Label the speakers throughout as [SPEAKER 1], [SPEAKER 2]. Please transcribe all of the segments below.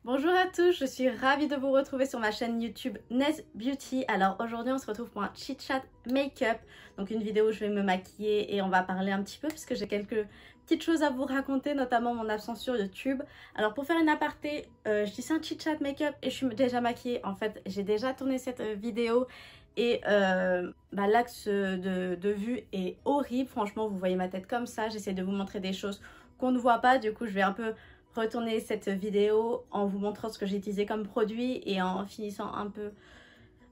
[SPEAKER 1] Bonjour à tous, je suis ravie de vous retrouver sur ma chaîne YouTube Nez Beauty. Alors aujourd'hui on se retrouve pour un chit chat make-up, donc une vidéo où je vais me maquiller et on va parler un petit peu puisque j'ai quelques petites choses à vous raconter, notamment mon absence sur YouTube. Alors pour faire une aparté, je dis c'est un chit chat make-up et je suis déjà maquillée. En fait j'ai déjà tourné cette vidéo et l'axe de vue est horrible. Franchement vous voyez ma tête comme ça, j'essaie de vous montrer des choses qu'on ne voit pas. Du coup je vais un peu retourner cette vidéo en vous montrant ce que j'ai utilisé comme produit et en finissant un peu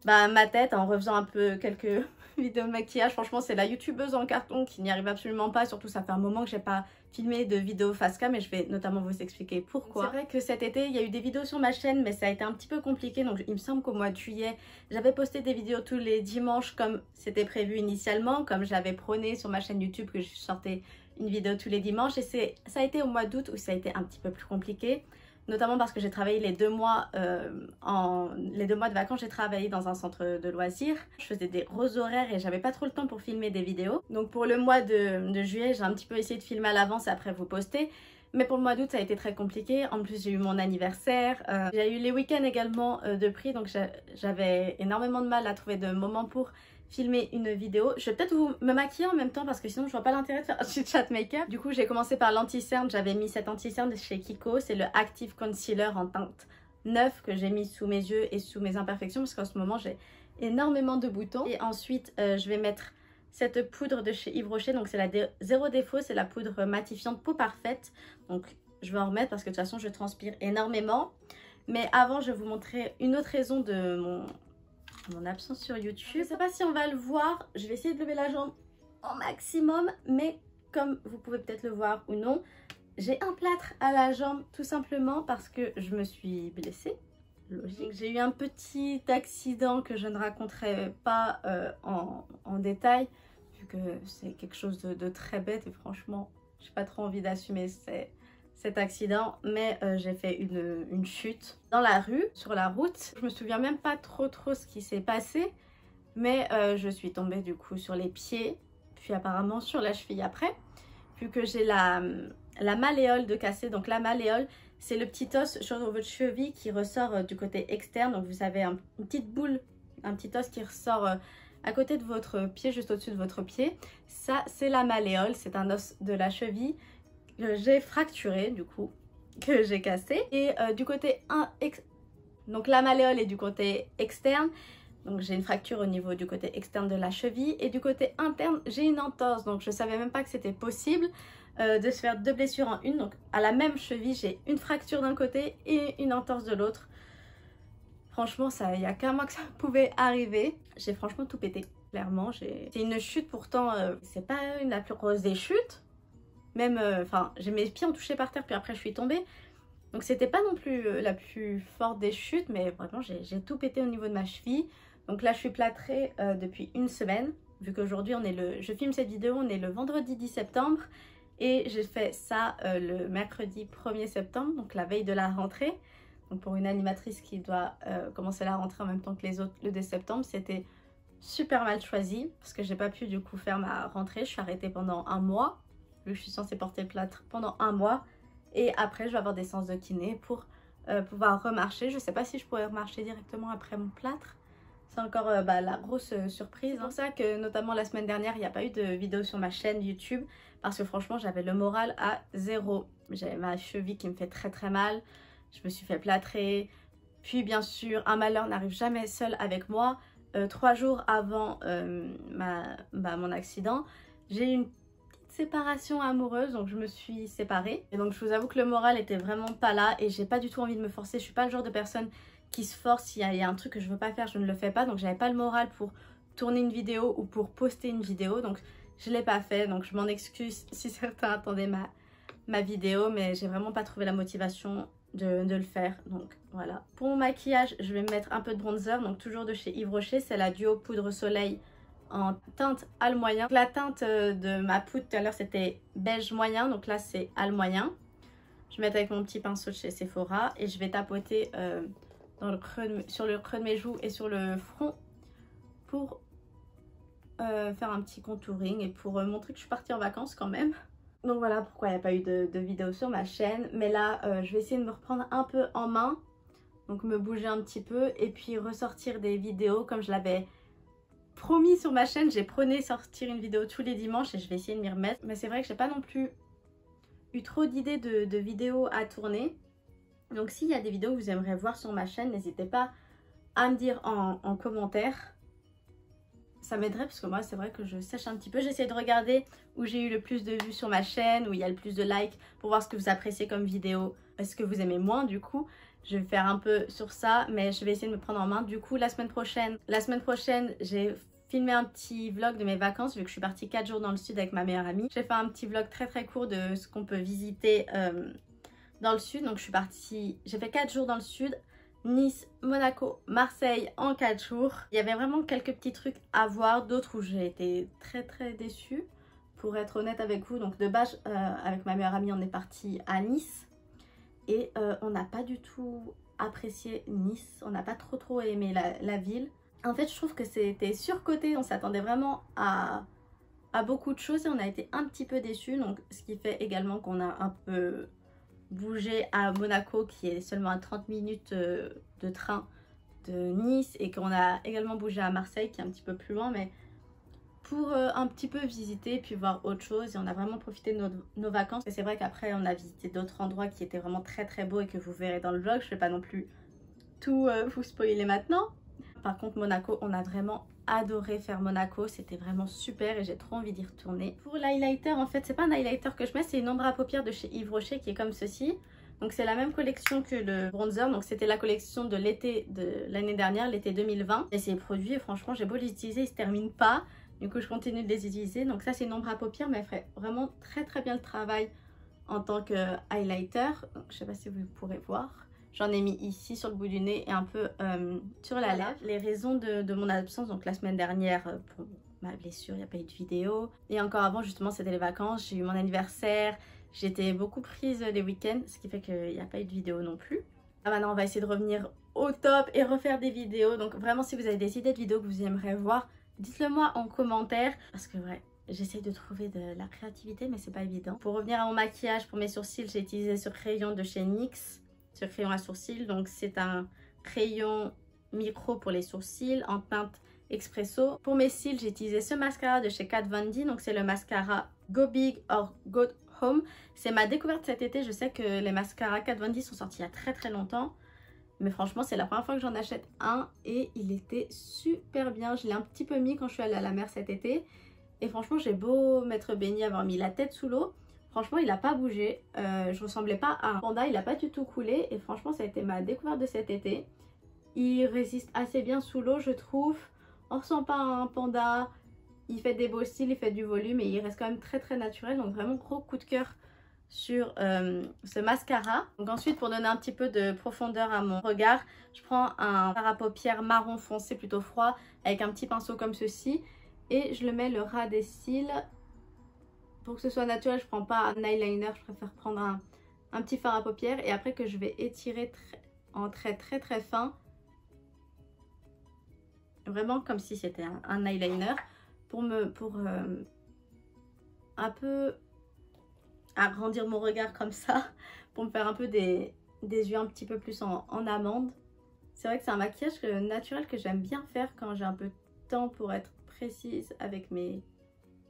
[SPEAKER 1] ma tête, en refaisant un peu quelques vidéos de maquillage. Franchement c'est la youtubeuse en carton qui n'y arrive absolument pas, surtout ça fait un moment que j'ai pas filmé de vidéo face cam et je vais notamment vous expliquer pourquoi. C'est vrai que cet été il y a eu des vidéos sur ma chaîne mais ça a été un petit peu compliqué, donc il me semble qu'au mois de juillet j'avais posté des vidéos tous les dimanches comme c'était prévu initialement, comme j'avais prôné sur ma chaîne YouTube que je sortais une vidéo tous les dimanches, et ça a été au mois d'août où ça a été un petit peu plus compliqué, notamment parce que j'ai travaillé les 2 mois de vacances, j'ai travaillé dans un centre de loisirs. Je faisais des gros horaires et j'avais pas trop le temps pour filmer des vidéos. Donc pour le mois de juillet, j'ai un petit peu essayé de filmer à l'avance et après vous poster. Mais pour le mois d'août, ça a été très compliqué. En plus, j'ai eu mon anniversaire. J'ai eu les week-ends également de prix, donc j'avais énormément de mal à trouver de moments pour filmer une vidéo. Je vais peut-être me maquiller en même temps parce que sinon je vois pas l'intérêt de faire un chit chat make-up. Du coup j'ai commencé par l'anti-cerne. J'avais mis cet anti-cerne chez Kiko, c'est le Active Concealer en teinte 9 que j'ai mis sous mes yeux et sous mes imperfections parce qu'en ce moment j'ai énormément de boutons. Et ensuite je vais mettre cette poudre de chez Yves Rocher, donc c'est la zéro défaut, c'est la poudre matifiante peau parfaite. Donc je vais en remettre parce que de toute façon je transpire énormément. Mais avant je vais vous montrer une autre raison de mon absence sur YouTube. Je ne sais pas si on va le voir, je vais essayer de lever la jambe au maximum, mais comme vous pouvez peut-être le voir ou non, j'ai un plâtre à la jambe tout simplement parce que je me suis blessée. Logique. J'ai eu un petit accident que je ne raconterai pas en détail, vu que c'est quelque chose de très bête et franchement, j'ai pas trop envie d'assumer cet accident, mais j'ai fait une chute dans la rue, sur la route. Je me souviens même pas trop ce qui s'est passé, mais je suis tombée du coup sur les pieds, puis apparemment sur la cheville après, vu que j'ai la malléole de cassé. Donc la malléole, c'est le petit os sur votre cheville qui ressort du côté externe. Donc vous avez une petite boule, un petit os qui ressort à côté de votre pied, juste au-dessus de votre pied. Ça, c'est la malléole, c'est un os de la cheville que j'ai fracturé du coup, que j'ai cassé. Et du côté donc la malléole est du côté externe, donc j'ai une fracture au niveau du côté externe de la cheville, et du côté interne j'ai une entorse. Donc je savais même pas que c'était possible de se faire 2 blessures en une. Donc à la même cheville j'ai une fracture d'un côté et une entorse de l'autre. Franchement il n'y a qu'à moi que ça pouvait arriver. J'ai franchement tout pété, clairement. C'est une chute pourtant, c'est pas la plus grosse des chutes. Même, j'ai mes pieds ont touché par terre, puis après je suis tombée. Donc c'était pas non plus la plus forte des chutes, mais vraiment j'ai tout pété au niveau de ma cheville. Donc là je suis plâtrée depuis une semaine, vu qu'aujourd'hui je filme cette vidéo, on est le vendredi 10 septembre. Et j'ai fait ça le mercredi 1er septembre, donc la veille de la rentrée. Donc pour une animatrice qui doit commencer la rentrée en même temps que les autres le 2 septembre, c'était super mal choisi. Parce que j'ai pas pu du coup faire ma rentrée, je suis arrêtée pendant un mois. Vu que je suis censée porter le plâtre pendant un mois. Et après, je vais avoir des séances de kiné pour pouvoir remarcher. Je sais pas si je pourrais remarcher directement après mon plâtre. C'est encore la grosse surprise. C'est pour ça que notamment la semaine dernière, il n'y a pas eu de vidéo sur ma chaîne YouTube. Parce que franchement, j'avais le moral à 0. J'avais ma cheville qui me fait très mal. Je me suis fait plâtrer. Puis bien sûr, un malheur n'arrive jamais seul avec moi. 3 jours avant mon accident, j'ai eu une séparation amoureuse, donc je me suis séparée. Et donc je vous avoue que le moral était vraiment pas là et j'ai pas du tout envie de me forcer. Je suis pas le genre de personne qui se force. S'il y a un truc que je veux pas faire, je ne le fais pas. Donc j'avais pas le moral pour tourner une vidéo ou pour poster une vidéo. Donc je l'ai pas fait. Donc je m'en excuse si certains attendaient ma vidéo, mais j'ai vraiment pas trouvé la motivation de le faire. Donc voilà. Pour mon maquillage, je vais mettre un peu de bronzer. Donc toujours de chez Yves Rocher, c'est la Duo Poudre Soleil en teinte Al moyen. La teinte de ma poudre tout à l'heure c'était beige moyen, donc là c'est Al moyen. Je vais mettre avec mon petit pinceau de chez Sephora et je vais tapoter sur le creux de mes joues et sur le front pour faire un petit contouring et pour montrer que je suis partie en vacances quand même. Donc voilà pourquoi il n'y a pas eu de vidéo sur ma chaîne. Mais là, je vais essayer de me reprendre un peu en main. Donc me bouger un petit peu et puis ressortir des vidéos comme je l'avais promis sur ma chaîne. J'ai promis sortir une vidéo tous les dimanches et je vais essayer de m'y remettre. Mais c'est vrai que j'ai pas non plus eu trop d'idées de vidéos à tourner. Donc s'il y a des vidéos que vous aimeriez voir sur ma chaîne, n'hésitez pas à me dire en commentaire. Ça m'aiderait parce que moi c'est vrai que je sèche un petit peu. J'essaie de regarder où j'ai eu le plus de vues sur ma chaîne, où il y a le plus de likes pour voir ce que vous appréciez comme vidéo, ce que vous aimez moins du coup. Je vais faire un peu sur ça mais je vais essayer de me prendre en main. Du coup la semaine prochaine j'ai filmé un petit vlog de mes vacances vu que je suis partie 4 jours dans le sud avec ma meilleure amie. J'ai fait un petit vlog très court de ce qu'on peut visiter dans le sud. Donc je suis partie, j'ai fait 4 jours dans le sud. Nice, Monaco, Marseille en 4 jours. Il y avait vraiment quelques petits trucs à voir, d'autres où j'ai été très déçue pour être honnête avec vous. Donc de base avec ma meilleure amie on est parti à Nice et on n'a pas du tout apprécié Nice, on n'a pas trop aimé la ville. En fait je trouve que c'était surcoté, on s'attendait vraiment à beaucoup de choses et on a été un petit peu déçus. Donc ce qui fait également qu'on a un peu bouger à Monaco qui est seulement à 30 minutes de train de Nice et qu'on a également bougé à Marseille qui est un petit peu plus loin mais pour un petit peu visiter puis voir autre chose et on a vraiment profité de nos vacances. Et c'est vrai qu'après on a visité d'autres endroits qui étaient vraiment très beaux et que vous verrez dans le vlog. Je vais pas non plus tout vous spoiler maintenant. Par contre Monaco, on a vraiment adoré faire Monaco, c'était vraiment super et j'ai trop envie d'y retourner. Pour l'highlighter, en fait c'est pas un highlighter que je mets, c'est une ombre à paupières de chez Yves Rocher qui est comme ceci. Donc c'est la même collection que le bronzer, donc c'était la collection de l'été de l'année dernière, l'été 2020. Et ces produits, franchement j'ai beau les utiliser, ils se terminent pas, du coup je continue de les utiliser. Donc ça c'est une ombre à paupières mais elle ferait vraiment très bien le travail en tant que highlighter. Donc, je sais pas si vous pourrez voir. J'en ai mis ici sur le bout du nez et un peu sur la lèvre. Les raisons de mon absence, donc la semaine dernière pour ma blessure, il n'y a pas eu de vidéo. Et encore avant justement c'était les vacances, j'ai eu mon anniversaire, j'étais beaucoup prise les week-ends, ce qui fait qu'il n'y a pas eu de vidéo non plus. Là, maintenant on va essayer de revenir au top et refaire des vidéos. Donc vraiment si vous avez des idées de vidéos que vous aimeriez voir, dites-le moi en commentaire. Parce que ouais, j'essaie de trouver de la créativité mais c'est pas évident. Pour revenir à mon maquillage, pour mes sourcils, j'ai utilisé ce crayon de chez NYX. Ce crayon à sourcils, donc c'est un crayon micro pour les sourcils en teinte expresso. Pour mes cils, j'ai utilisé ce mascara de chez Kat Von D, donc c'est le mascara Go Big or Go Home. C'est ma découverte cet été. Je sais que les mascaras Kat Von D sont sortis il y a très longtemps, mais franchement c'est la première fois que j'en achète un et il était super bien. Je l'ai un petit peu mis quand je suis allée à la mer cet été et franchement j'ai beau m'être baignée, avoir mis la tête sous l'eau, franchement il n'a pas bougé, je ressemblais pas à un panda, il n'a pas du tout coulé et franchement ça a été ma découverte de cet été. Il résiste assez bien sous l'eau je trouve, on ressent pas un panda, il fait des beaux styles, il fait du volume et il reste quand même très naturel. Donc vraiment gros coup de cœur sur ce mascara. Donc ensuite pour donner un petit peu de profondeur à mon regard, je prends un fard à paupières marron foncé plutôt froid avec un petit pinceau comme ceci et je le mets le ras des cils. Pour que ce soit naturel, je prends pas un eyeliner, je préfère prendre un petit fard à paupières et après que je vais étirer en traits très fins, vraiment comme si c'était un eyeliner, pour un peu agrandir mon regard comme ça, pour me faire un peu des yeux un petit peu plus en amande. C'est vrai que c'est un maquillage naturel que j'aime bien faire quand j'ai un peu de temps pour être précise avec mes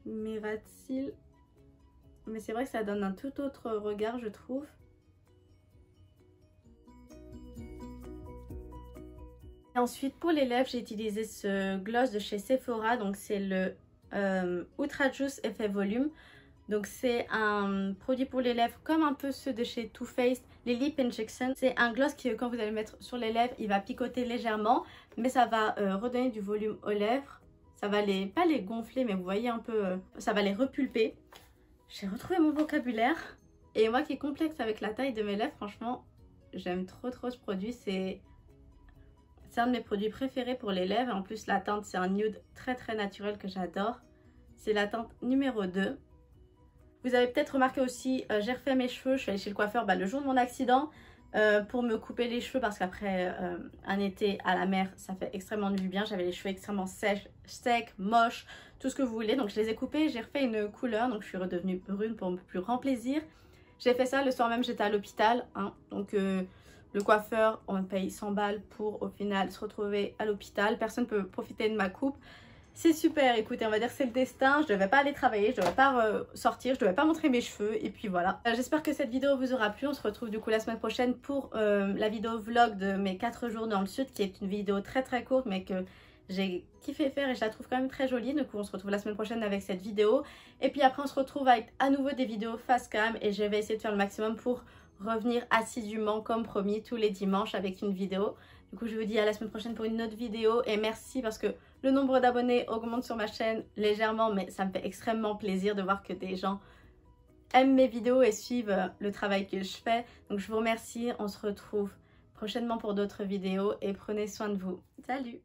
[SPEAKER 1] ras de cils. Mais c'est vrai que ça donne un tout autre regard je trouve. Et ensuite pour les lèvres j'ai utilisé ce gloss de chez Sephora. Donc c'est le Ultra Juice Effet Volume. Donc c'est un produit pour les lèvres comme un peu ceux de chez Too Faced, les Lip Injection. C'est un gloss qui quand vous allez le mettre sur les lèvres il va picoter légèrement, mais ça va redonner du volume aux lèvres. Ça va pas les gonfler mais vous voyez un peu, ça va les repulper. J'ai retrouvé mon vocabulaire. Et moi qui est complexe avec la taille de mes lèvres, franchement, j'aime trop ce produit. C'est un de mes produits préférés pour les lèvres. En plus, la teinte, c'est un nude très naturel que j'adore. C'est la teinte numéro 2. Vous avez peut-être remarqué aussi, j'ai refait mes cheveux. Je suis allée chez le coiffeur le jour de mon accident. pour me couper les cheveux parce qu'après un été à la mer ça fait extrêmement du bien. J'avais les cheveux extrêmement secs, moches, tout ce que vous voulez. Donc je les ai coupés, j'ai refait une couleur, donc je suis redevenue brune pour mon plus grand plaisir. J'ai fait ça le soir même, j'étais à l'hôpital, hein, donc le coiffeur, on me paye 100 balles pour au final se retrouver à l'hôpital. Personne ne peut profiter de ma coupe. C'est super, écoutez, on va dire que c'est le destin. Je devais pas aller travailler, je devais pas sortir, je devais pas montrer mes cheveux et puis voilà. J'espère que cette vidéo vous aura plu. On se retrouve du coup la semaine prochaine pour la vidéo vlog de mes 4 jours dans le sud, qui est une vidéo très courte mais que j'ai kiffé faire et je la trouve quand même très jolie. Du coup on se retrouve la semaine prochaine avec cette vidéo. Et puis après on se retrouve avec à nouveau des vidéos face cam et je vais essayer de faire le maximum pour revenir assidûment comme promis tous les dimanches avec une vidéo. Du coup je vous dis à la semaine prochaine pour une autre vidéo et merci parce que le nombre d'abonnés augmente sur ma chaîne légèrement, mais ça me fait extrêmement plaisir de voir que des gens aiment mes vidéos et suivent le travail que je fais. Donc je vous remercie, on se retrouve prochainement pour d'autres vidéos et prenez soin de vous. Salut!